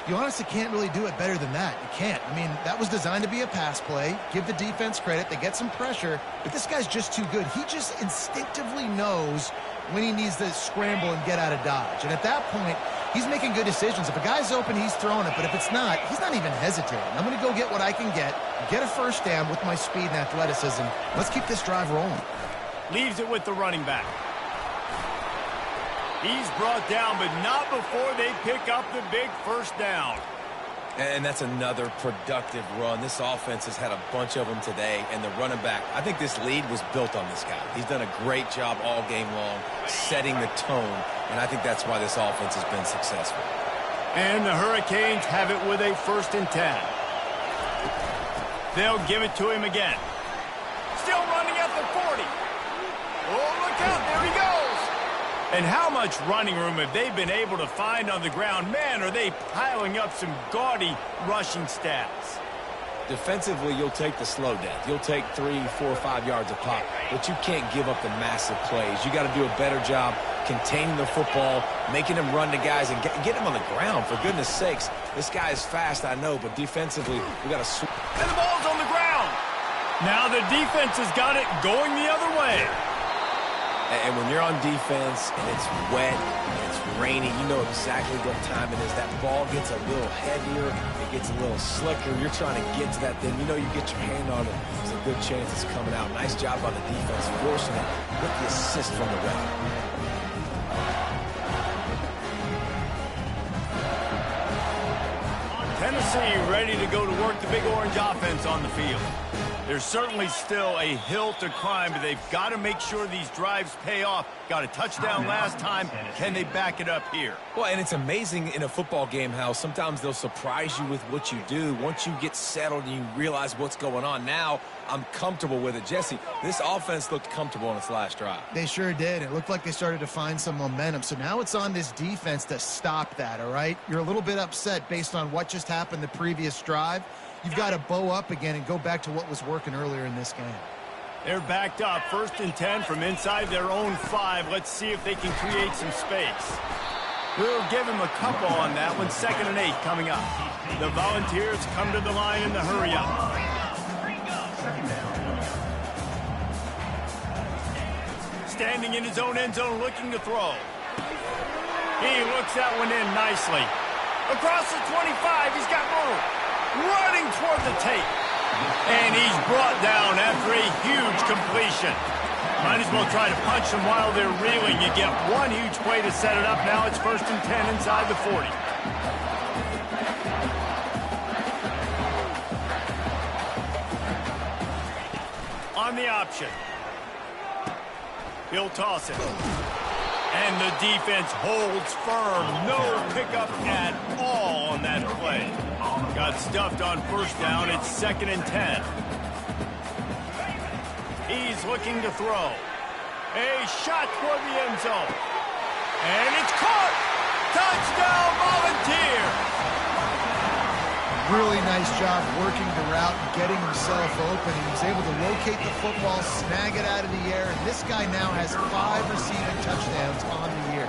You honestly can't really do it better than that. You can't. I mean, that was designed to be a pass play. Give the defense credit. They get some pressure, but this guy's just too good. He just instinctively knows when he needs to scramble and get out of dodge. And at that point, he's making good decisions. If a guy's open, he's throwing it. But if it's not, he's not even hesitating. I'm going to go get what I can get a first down with my speed and athleticism. Let's keep this drive rolling. Leaves it with the running back. He's brought down, but not before they pick up the big first down. And that's another productive run. This offense has had a bunch of them today, and the running back, I think this lead was built on this guy. He's done a great job all game long, setting the tone, and I think that's why this offense has been successful. And the Hurricanes have it with a 1st and 10. They'll give it to him again. Still running at the 40. Oh, look out, there he goes. And how much running room have they been able to find on the ground? Man, are they piling up some gaudy rushing stats. Defensively, you'll take the slow death. You'll take 3, 4, 5 yards a pop, but you can't give up the massive plays. You got to do a better job containing the football, making him run to guys, and get him on the ground. For goodness sakes, this guy is fast, I know, but defensively, we got to... And the ball's on the ground. Now the defense has got it going the other way. And when you're on defense and it's wet and it's rainy, you know exactly what time it is. That ball gets a little heavier, it gets a little slicker. You're trying to get to that thing. You know you get your hand on it. There's a good chance it's coming out. Nice job on the defense, forcing it with the assist from the ref. Tennessee ready to go to work the Big Orange offense on the field. There's certainly still a hill to climb, but they've got to make sure these drives pay off. Got a touchdown last time. Can they back it up here? Well, and it's amazing in a football game how sometimes they'll surprise you with what you do. Once you get settled and you realize what's going on, now I'm comfortable with it. Jesse, this offense looked comfortable on its last drive. They sure did. It looked like they started to find some momentum. So now it's on this defense to stop that, all right? You're a little bit upset based on what just happened the previous drive. You've got to bow up again and go back to what was working earlier in this game. They're backed up. 1st and 10 from inside their own 5. Let's see if they can create some space. We'll give him a couple on that one. 2nd and 8 coming up. The Volunteers come to the line in the hurry-up. Standing in his own end zone looking to throw. He looks that one in nicely. Across the 25, he's got room. Running toward the tape. And he's brought down after a huge completion. Might as well try to punch them while they're reeling. You get one huge play to set it up. Now it's 1st and 10 inside the 40. On the option. He'll toss it. And the defense holds firm. No pickup at all on that play. Got stuffed on first down. It's 2nd and 10. He's looking to throw. A shot toward the end zone. And it's caught. Touchdown, Volunteers. Really nice job working the route and getting himself open. He was able to locate the football, snag it out of the air, and this guy now has 5 receiving touchdowns on the year.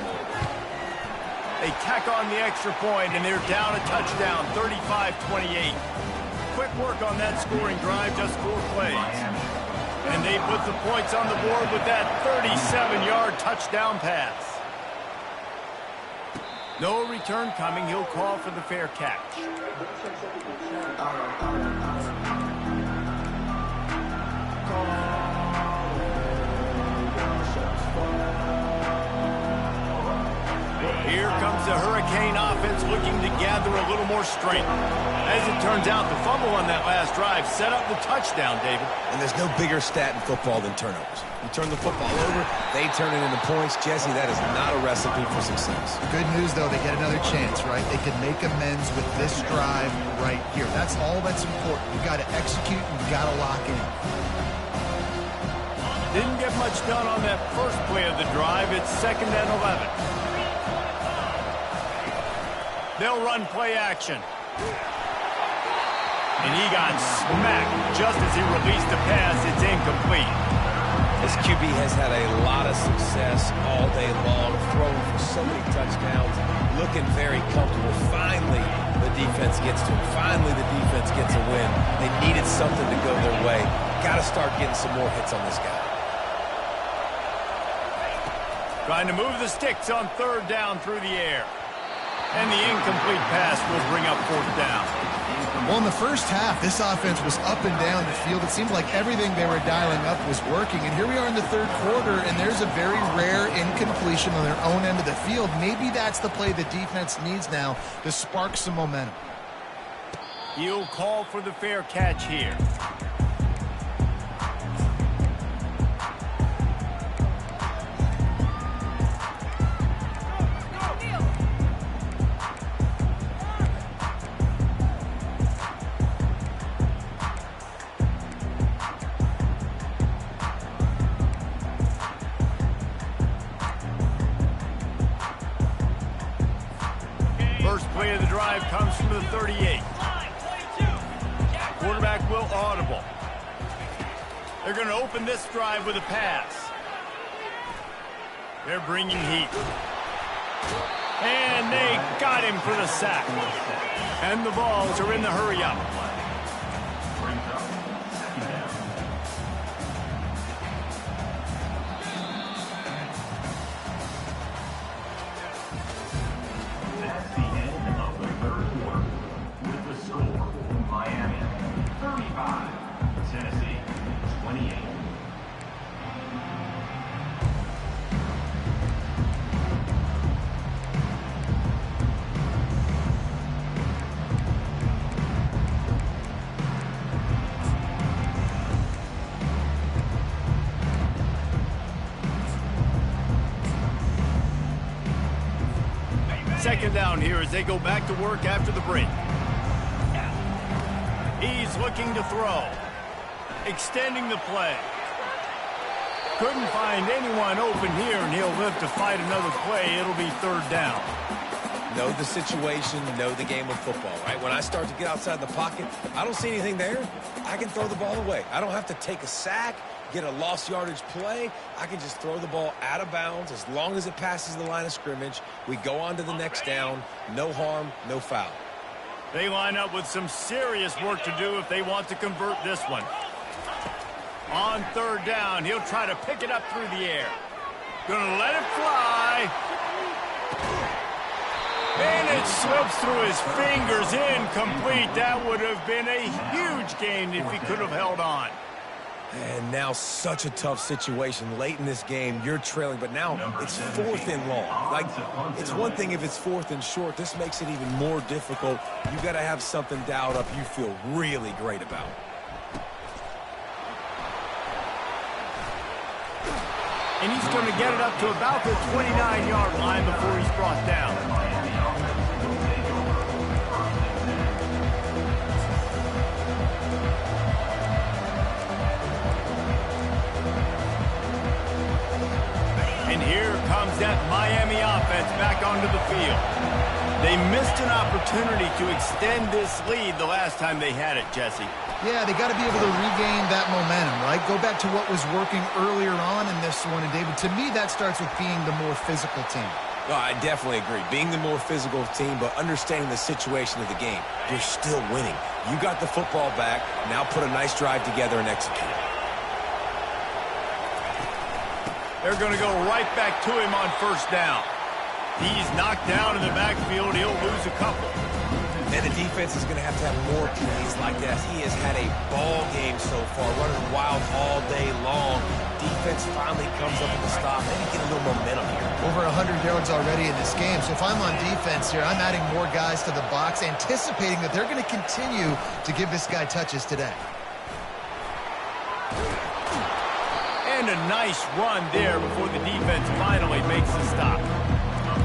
They tack on the extra point, and they're down a touchdown, 35-28. Quick work on that scoring drive, just 4 plays. And they put the points on the board with that 37-yard touchdown pass. No return coming. He'll call for the fair catch. Here comes the Hurricane offense looking to gather a little more strength. As it turns out, the fumble on that last drive set up the touchdown, David. And there's no bigger stat in football than turnovers. You turn the football over, they turn it into points. Jesse, that is not a recipe for success. Good news, though, they get another chance, right? They can make amends with this drive right here. That's all that's important. You got to execute and you got to lock in. Didn't get much done on that first play of the drive. It's 2nd and 11. They'll run play action. And he got smacked just as he released the pass. It's incomplete. This QB has had a lot of success all day long, throwing for so many touchdowns, looking very comfortable. Finally, the defense gets to him. Finally, the defense gets a win. They needed something to go their way. Got to start getting some more hits on this guy. Trying to move the sticks on 3rd down through the air. And the incomplete pass will bring up 4th down. Well, in the first half, this offense was up and down the field. It seemed like everything they were dialing up was working. And here we are in the 3rd quarter, and there's a very rare incompletion on their own end of the field. Maybe that's the play the defense needs now to spark some momentum. He'll call for the fair catch here. First play of the drive comes from the 38. Quarterback will audible. They're going to open this drive with a pass. They're bringing heat. And they got him for the sack. And the Vols are in the hurry-up. That's the end of the 3rd quarter. With the score, Miami 35, Tennessee 28. Second down here as they go back to work after the break. He's looking to throw. Extending the play. Couldn't find anyone open here, and he'll live to fight another play. It'll be 3rd down. Know the situation, know the game of football, right? When I start to get outside the pocket, I don't see anything there. I can throw the ball away. I don't have to take a sack, get a lost yardage play. I can just throw the ball out of bounds as long as it passes the line of scrimmage. We go on to the next down. No harm, no foul. They line up with some serious work to do if they want to convert this one. On 3rd down, he'll try to pick it up through the air. Gonna let it fly. And it slips through his fingers, incomplete. That would have been a huge gain if he could have held on. And now such a tough situation. Late in this game, you're trailing, but now it's 4th and long. Like, it's one thing if it's 4th and short. This makes it even more difficult. You got to have something dialed up you feel really great about. And he's going to get it up to about the 29-yard line before he's brought down. And here comes that Miami offense back onto the field. They missed an opportunity to extend this lead the last time they had it, Jesse. Yeah, they got to be able to regain that momentum, right? Go back to what was working earlier on in this one. And, David, to me, that starts with being the more physical team. No, I definitely agree. Being the more physical team, but understanding the situation of the game. You're still winning. You got the football back. Now put a nice drive together and execute. They're going to go right back to him on first down. He's knocked down in the backfield. He'll lose a couple. And the defense is going to have more plays like that. He has had a ball game so far, running wild all day long. Defense finally comes up with a stop. Maybe get a little momentum here. Over 100 yards already in this game. So if I'm on defense here, I'm adding more guys to the box, anticipating that they're going to continue to give this guy touches today. And a nice run there before the defense finally makes the stop.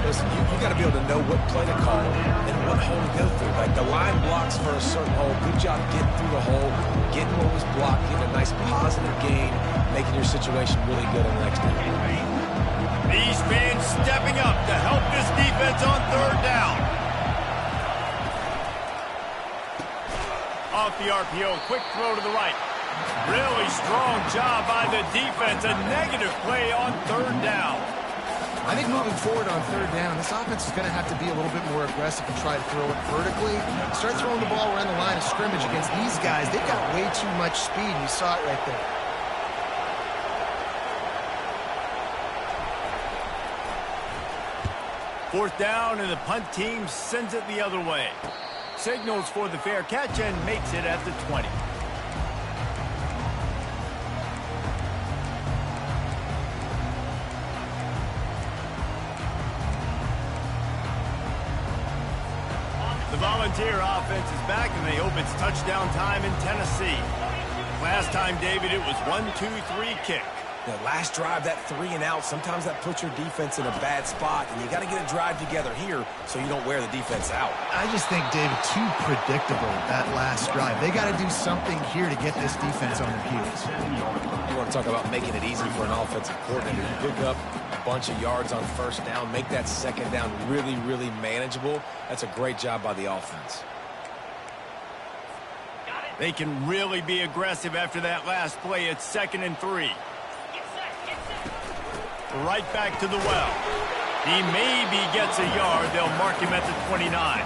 Listen, you got to be able to know what play to call and what hole to go through. Like the line blocks for a certain hole. Good job getting through the hole, getting what was blocked, getting a nice positive gain, making your situation really good on the next down. These fans stepping up to help this defense on third down. Off the RPO, quick throw to the right. Really strong job by the defense. A negative play on third down. I think moving forward on third down, this offense is going to have to be a little bit more aggressive and try to throw it vertically. Start throwing the ball around the line of scrimmage against these guys. They've got way too much speed. You saw it right there. Fourth down, and the punt team sends it the other way. Signals for the fair catch and makes it at the 20. The Volunteer offense is back, and they hope it's touchdown time in Tennessee. Last time, David, it was 1-2-3 kick. The last drive, that 3 and out, sometimes that puts your defense in a bad spot, and you got to get a drive together here so you don't wear the defense out. I just think, David, too predictable, that last drive. They got to do something here to get this defense on their heels. You want to talk about making it easy for an offensive coordinator. You pick up a bunch of yards on first down, make that second down really, really manageable. That's a great job by the offense. They can really be aggressive after that last play. It's 2nd and 3. Right back to the well. He maybe gets a yard. They'll mark him at the 29.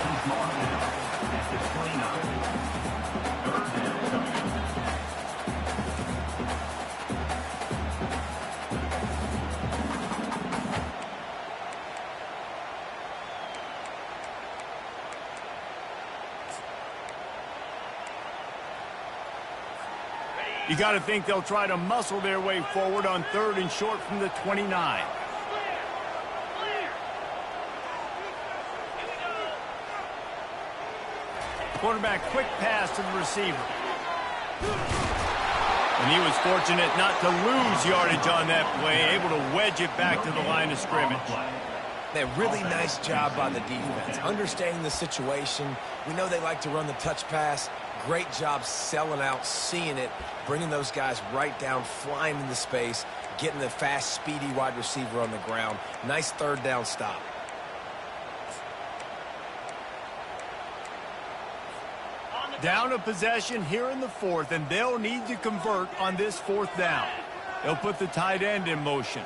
You got to think they'll try to muscle their way forward on 3rd and short from the 29. Quarterback, quick pass to the receiver. And he was fortunate not to lose yardage on that play, able to wedge it back to the line of scrimmage. A really nice job by the defense, understanding the situation. We know they like to run the touch pass. Great job selling out, seeing it, bringing those guys right down, flying into space, getting the fast, speedy wide receiver on the ground. Nice 3rd down stop. Down a possession here in the 4th, and they'll need to convert on this 4th down. They'll put the tight end in motion.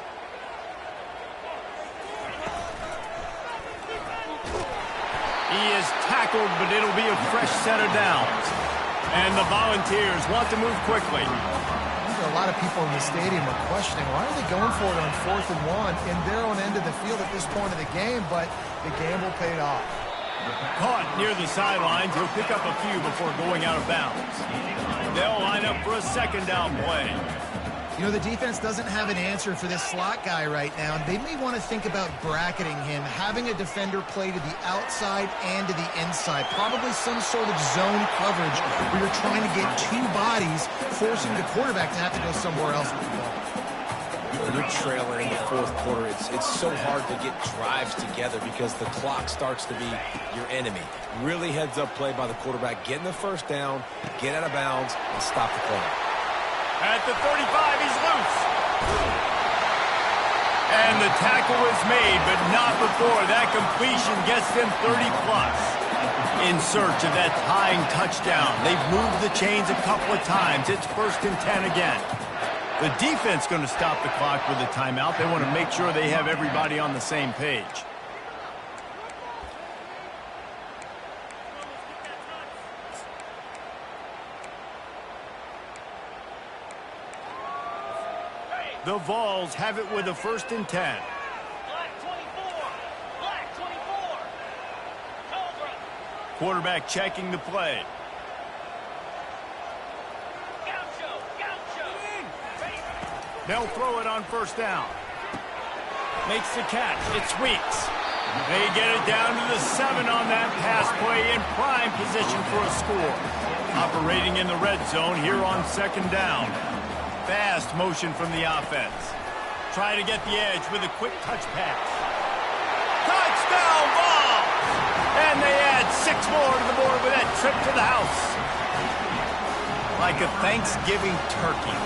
He is tackled, but it'll be a fresh set of downs. And the Volunteers want to move quickly. A lot of people in the stadium are questioning, why are they going for it on 4th and 1 in their own end of the field at this point of the game, but the gamble paid off. Caught near the sidelines. He'll pick up a few before going out of bounds. They'll line up for a 2nd down play. You know, the defense doesn't have an answer for this slot guy right now, and they may want to think about bracketing him, having a defender play to the outside and to the inside. Probably some sort of zone coverage where you're trying to get 2 bodies, forcing the quarterback to have to go somewhere else with the ball. when you're trailing in the fourth quarter, it's so hard to get drives together because the clock starts to be your enemy. Really heads-up play by the quarterback. Getting the first down, get out of bounds, and stop the clock. At the 35, he's loose. And the tackle is made, but not before that completion gets them 30-plus. In search of that tying touchdown. They've moved the chains a couple of times. It's 1st and 10 again. The defense going to stop the clock with a timeout. They want to make sure they have everybody on the same page. The Vols have it with a 1st and 10. Quarterback checking the play. They'll throw it on 1st down. Makes the catch. It's Weeks. They get it down to the 7 on that pass play in prime position for a score. Operating in the red zone here on 2nd down. Fast motion from the offense. Try to get the edge with a quick touch pass. Touchdown ball! And they add 6 more to the board with that trip to the house. Like a Thanksgiving turkey.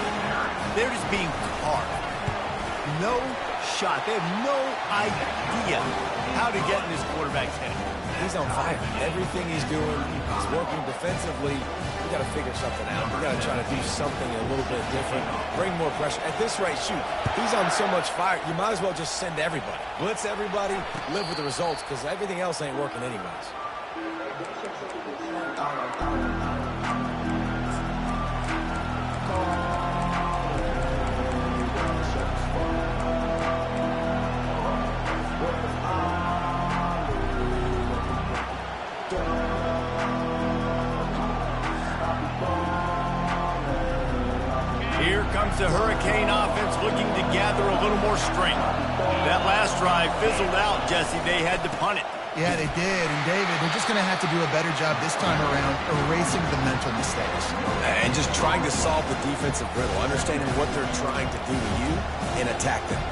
They're just being carved. No shot. They have no idea how to get in this quarterback's head. He's on fire. Everything he's doing, he's working defensively. We got to figure something out. We got to try to do something a little bit different. Bring more pressure. At this rate, shoot, he's on so much fire, you might as well just send everybody. Blitz everybody, live with the results, because everything else ain't working anyways. Here comes the Hurricane offense looking to gather a little more strength. That last drive fizzled out, Jesse. They had to punt it. Yeah, they did. And, David, they're just going to have to do a better job this time around erasing the mental mistakes. And just trying to solve the defensive riddle, understanding what they're trying to do to you and attack them.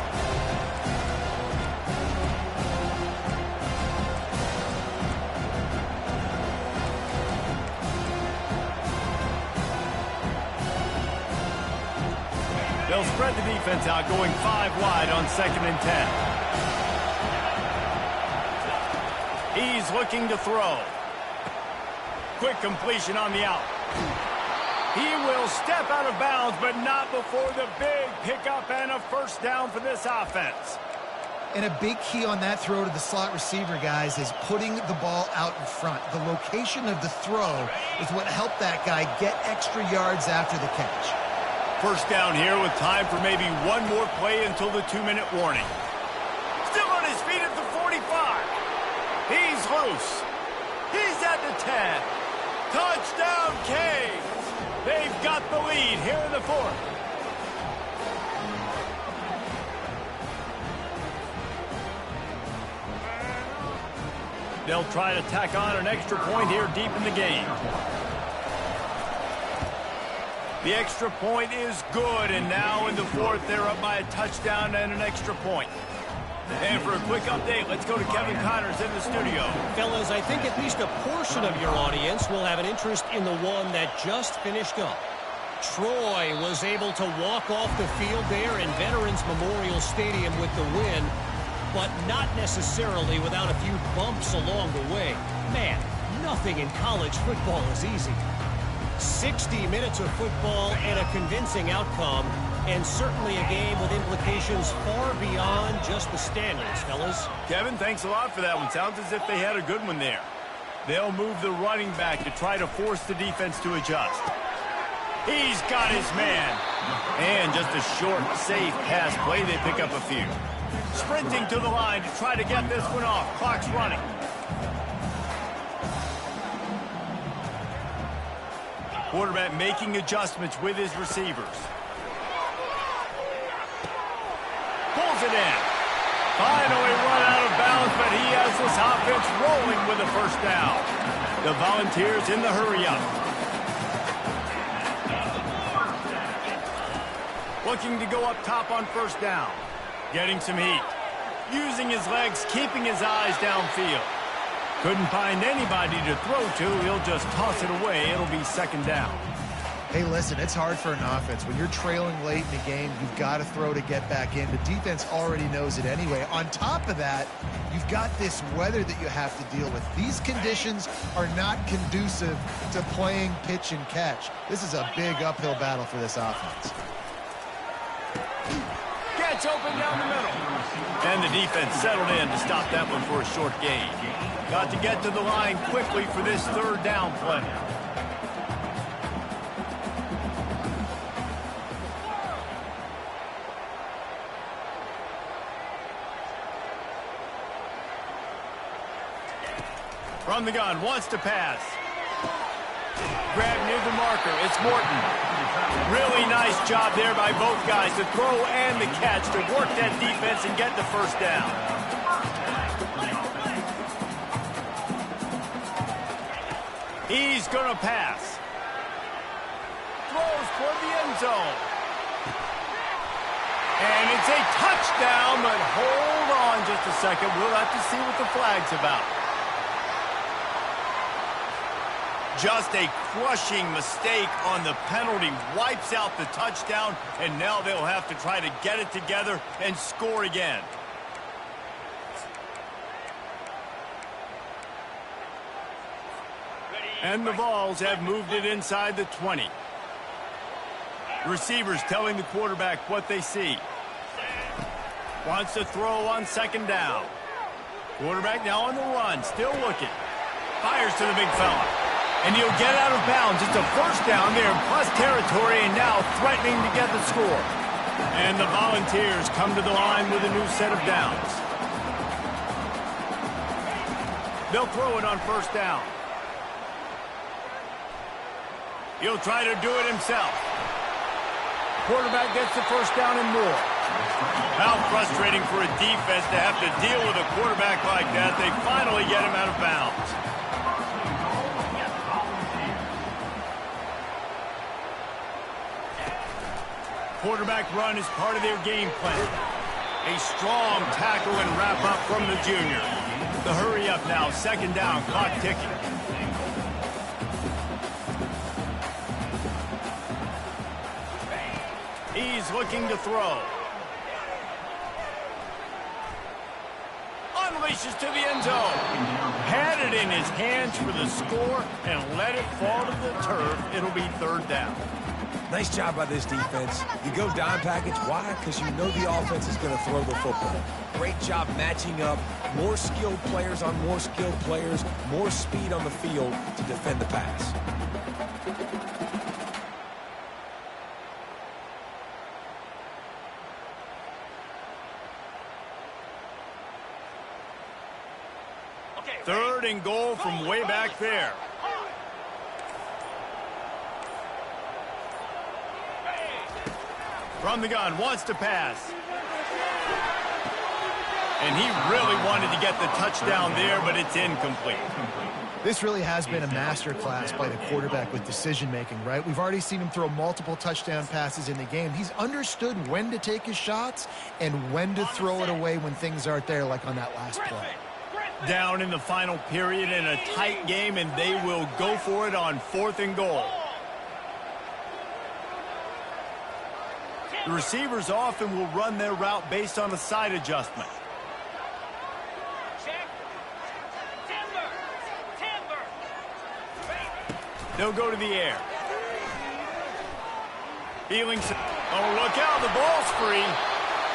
They'll spread the defense out, going 5 wide on 2nd and 10. He's looking to throw. Quick completion on the out. He will step out of bounds, but not before the big pickup and a 1st down for this offense. And a big key on that throw to the slot receiver, guys, is putting the ball out in front. The location of the throw is what helped that guy get extra yards after the catch. 1st down here with time for maybe one more play until the 2-minute warning. Still on his feet at the 45. He's loose. He's at the 10. Touchdown, Canes. They've got the lead here in the 4th. They'll try to tack on an extra point here deep in the game. The extra point is good, and now in the 4th, they're up by a touchdown and an extra point. And for a quick update, let's go to Kevin Connors in the studio. Fellas, I think at least a portion of your audience will have an interest in the one that just finished up. Troy was able to walk off the field there in Veterans Memorial Stadium with the win, but not necessarily without a few bumps along the way. Man, nothing in college football is easy. 60 minutes of football and a convincing outcome, and certainly a game with implications far beyond just the standings, fellas. Kevin, thanks a lot for that one. Sounds as if they had a good one there. They'll move the running back to try to force the defense to adjust. He's got his man. And just a short, safe pass play. They pick up a few. Sprinting to the line to try to get this one off. Clock's running. Quarterback making adjustments with his receivers. Pulls it in. Finally run out of bounds, but he has this offense rolling with a 1st down. The Volunteers in the hurry-up. Looking to go up top on first down. Getting some heat. Using his legs, keeping his eyes downfield. Couldn't find anybody to throw to. He'll just toss it away. It'll be second down. Hey, listen, it's hard for an offense. When you're trailing late in the game, you've got to throw to get back in. The defense already knows it anyway. On top of that, you've got this weather that you have to deal with. These conditions are not conducive to playing pitch and catch. This is a big uphill battle for this offense. Gets open down the middle. And the defense settled in to stop that one for a short gain. Got to get to the line quickly for this third down play. From the gun, wants to pass. Grab near the marker. It's Morton. Really nice job there by both guys to throw and the catch to work that defense and get the first down. He's going to pass. Throws toward the end zone. And it's a touchdown, but hold on just a second. We'll have to see what the flag's about. Just a crushing mistake on the penalty. Wipes out the touchdown, and now they'll have to try to get it together and score again. And the Vols have moved it inside the 20. Receivers telling the quarterback what they see. Wants to throw on second down. Quarterback now on the run, still looking. Fires to the big fella. And he'll get out of bounds. It's a first down there in plus territory, and now threatening to get the score. And the Volunteers come to the line with a new set of downs. They'll throw it on first down. He'll try to do it himself. Quarterback gets the first down and more. How frustrating for a defense to have to deal with a quarterback like that. They finally get him out of bounds. Quarterback run is part of their game plan. A strong tackle and wrap up from the junior. The hurry up now, second down, clock ticking. He's looking to throw. Unleashes to the end zone. Had it in his hands for the score and let it fall to the turf. It'll be third down. Nice job by this defense. You go dime package. Why? Because you know the offense is going to throw the football. Great job matching up. More skilled players on more skilled players. More speed on the field to defend the pass. Third and goal from way back there. From the gun, wants to pass. And he really wanted to get the touchdown there, but it's incomplete. This really has been a masterclass by the quarterback with decision-making, right? We've already seen him throw multiple touchdown passes in the game. He's understood when to take his shots and when to throw it away when things aren't there, like on that last play. Down in the final period in a tight game, and they will go for it on fourth and goal. The receivers often will run their route based on a side adjustment. They'll go to the air. Feeling. Oh, look out, the ball's free.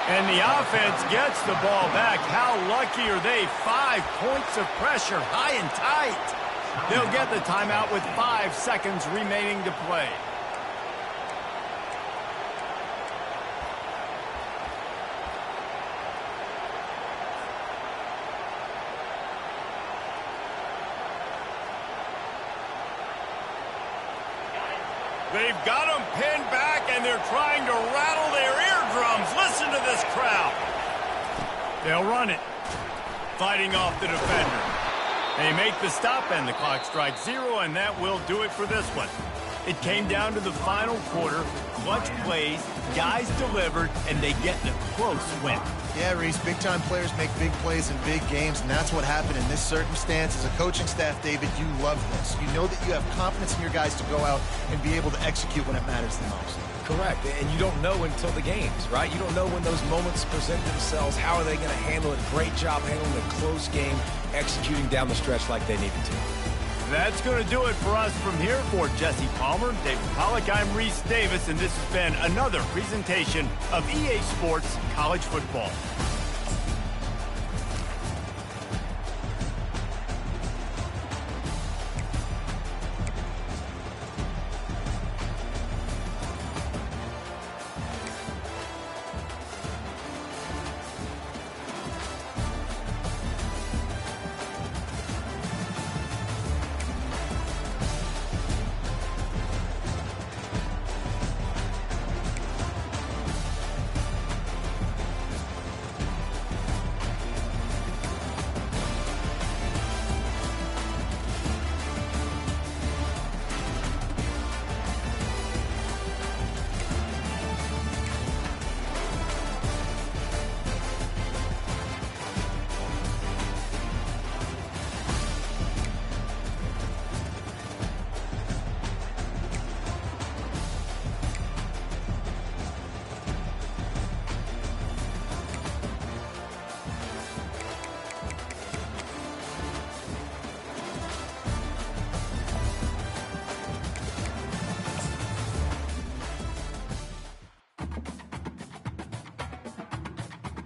And the offense gets the ball back. How lucky are they? 5 points of pressure, high and tight. They'll get the timeout with 5 seconds remaining to play. They've got them pinned back, and they're trying to rattle their eardrums. Listen to this crowd. They'll run it. Fighting off the defender. They make the stop, and the clock strikes 0, and that will do it for this one. It came down to the final quarter, clutch plays, guys delivered, and they get the close win. Yeah, Reese, big-time players make big plays in big games, and that's what happened in this circumstance. As a coaching staff, David, you love this. You know that you have confidence in your guys to go out and be able to execute when it matters the most. Correct, and you don't know until the games, right? You don't know when those moments present themselves. How are they going to handle it? Great job handling a close game, executing down the stretch like they needed to. That's going to do it for us from here. For Jesse Palmer, David Pollack, I'm Reese Davis, and this has been another presentation of EA Sports College Football.